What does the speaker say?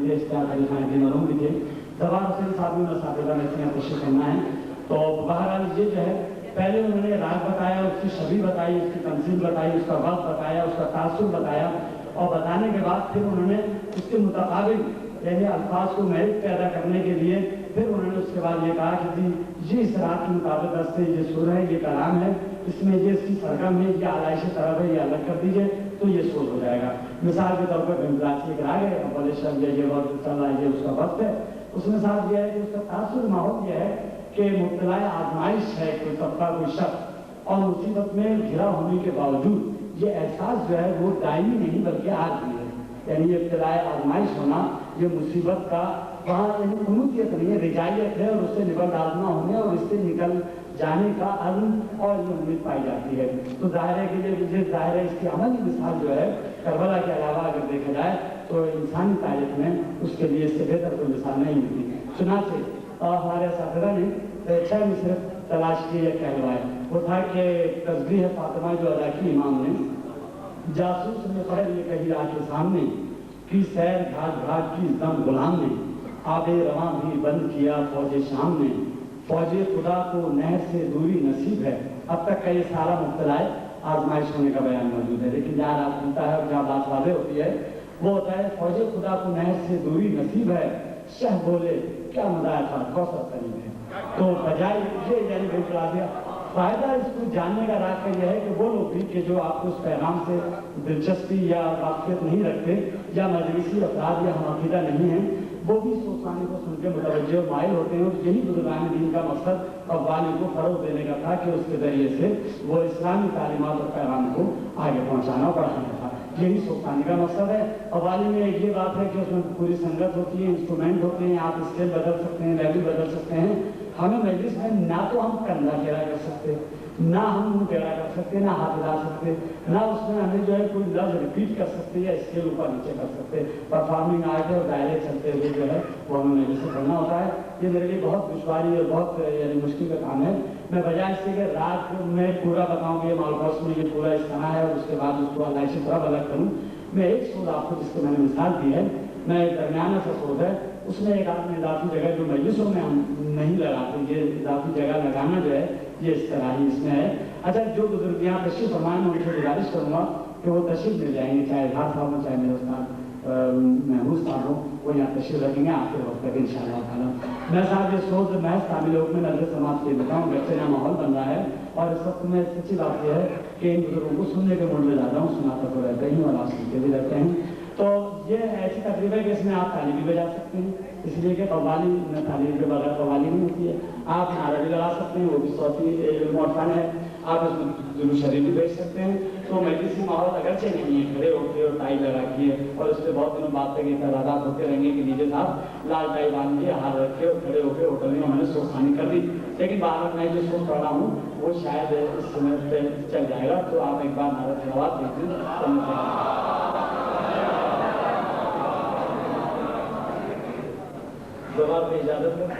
थे, इश्तिहार खान के मरूम भी थे, जवाहर हुसैन साहब ने साहिबा ने तशरीफ करना है। तो बहरहाल ये जो है पहले उन्होंने राग बताया, उसकी छवि बताई, उसकी तमसील बताई, उसका वक्त बताया, उसका तासुर बताया, और बताने के बाद फिर उन्होंने उसके मुताबिक यानी अल्फाज को महज पैदा करने के लिए फिर उन्होंने उसके बाद ये कहा कि जी ये इस रात के मुताबिक दस्ते ये सुर है, ये कलाम है, इसमें ये इसकी सरगम है, ये आलाइश तरफ है, ये अलग कर दीजिए तो ये सुर हो जाएगा। मिसाल के तौर पर भिमरासी एक राग है, अव्वल शब ये वक्त चल रहा है, ये उसका वक्त है। उसमें साथ यह है कि उसका तासुर माहौल यह है कि मुब्तला आजमाइश है कोई तबका कोई शख्स और मुसीबत में घिरा होने के बावजूद ये एहसास जो है वो दायमी नहीं बल्कि आज भी है। यानी ये इब्तिलाए आजमाइश होना, ये मुसीबत का वहाँ उन्नतियत नहीं है, रिजायत है और उससे निकल डालना होने और इससे निकल जाने का अज़्म और ये उम्मीद पाई जाती है। तो जाहिर है कि ये जाहिर है इसकी अमली मिसाल जो है करबला के अलावा अगर देखा जाए तो इंसानी तारीख में उसके लिए इससे बेहतर कोई मिसाल नहीं मिलती। चुनाचे हमारे साथीरा ने 6 मिसर तलाश किए या कहलवाए। वो था कि तस्बीह फातिमा जो अदा की इमाम ने, जासूस ने पढ़ ये कही आपके सामने कि सैर घाट घाट की दम गुलाम ने, आबे रवां भी बंद किया फौज शाम ने, फौज खुदा को नहर से दूरी नसीब है। अब तक का ये सारा मुब्तलाए आजमाइश होने का बयान मौजूद है, लेकिन जहाँ रात मिलता है और जहाँ बात वादे होती है वो होता है फौज खुदा को नहर से दूरी नसीब है, शह बोले क्या मदाया था कौसर करीब है। तो बजाय ये यानी बिल्कुल आ गया फायदा इसको जानने का राग का यह है कि वो लोग भी कि जो आपको उस पैगाम से दिलचस्पी या वाकफियत नहीं रखते या मजलिसी अफराद या हमाकीदा नहीं है, वो भी सोसाने को सुन के मुतवज्जे माइल होते हैं। और यही बुजुर्गान दीन का मकसद कव्वाली को फरोग देने का था कि उसके जरिए से वो इस्लामी तालीमात और पैगाम को आगे पहुँचाना और बढ़ाना था। यही सोसाने का मकसद है। कव्वाली में एक ये बात है कि उसमें पूरी संगत होती है, इंस्ट्रूमेंट होते हैं, आप स्केल बदल सकते हैं, लेवल बदल सकते हैं। हमें मजलिस में ना तो हम कंधा टेढ़ा कर सकते, ना हम मुंह टेढ़ा कर सकते, ना हाथ हिला सकते, ना उसमें हमें जो है कोई लफ्ज रिपीट कर सकते या स्केल ऊपर नीचे कर सकते। परफॉर्मिंग आर्ट और दायरे चलते हुए जो है वो हमें मजलिस से करना होता है। ये मेरे लिए बहुत दुश्वारी और बहुत यानी मुश्किल का काम है। मैं बजाय इससे कि रात में पूरा बताऊँ कि मालकोस में ये पूरा इस तरह है और उसके बाद उसको अल्लाह से तरफ अलग करूँ, मैं एक सूद आपको जिसको मैंने मिसाल दी है, मैं दरमियाना सा सूद है, उसमें एक आदमी इजाफी जगह जो मजलिसों में हम नहीं लगाते, ये इजाफी जगह लगाना जो है ये इस तरह ही इसमें है। अच्छा, जो बुजुर्ग यहाँ तशरीफ फरमाएं मैं उनसे गुजारिश करूँगा कि वो तशरीफ मिल जाएंगे, चाहे इजहार साहब हो चाहे मेरे उस्ताद महमूद साहब हो, वो यहाँ तशरीफ रखेंगे आपके वक्त तक इंशाअल्लाह ताला। मैं साहब ये सोच महज शामिल लोग में नजर समाज के बताऊँ, बच्चे यहाँ माहौल बन रहा है और इस वक्त में सच्ची बात यह है कि इन बुजुर्गों को सुनने के मूड में जाता हूँ, सुनाता तो रहते ही और आप सुनते भी रहते हैं। तो ये ऐसी तकरीब है कि इसमें आप ताली भी बजा सकते हैं, इसलिए कि कव्वाली में ताली के बगैर कव्वाली नहीं होती है। आप नारा भी लगा सकते हैं, वो भी सौती मोटान है। आप इसमें जुलूस शरीफ भी भेज सकते हैं। तो मजलिसी माहौल अगरचे नहीं है, खड़े होकर और टाई लगा के और उससे बहुत दिनों बाद तक इतराज़ात होते रहेंगे कि नीचे साहब लाल टाई बांध के हाथ रखे और खड़े होकर होटल में हमने सोखानी कर दी। लेकिन बाहर मैं जो सोच पढ़ा हूँ वो शायद इस समय पे चल जाएगा। तो आप एक बार नारा जवाब देखिए। जवाब में इजाजत है।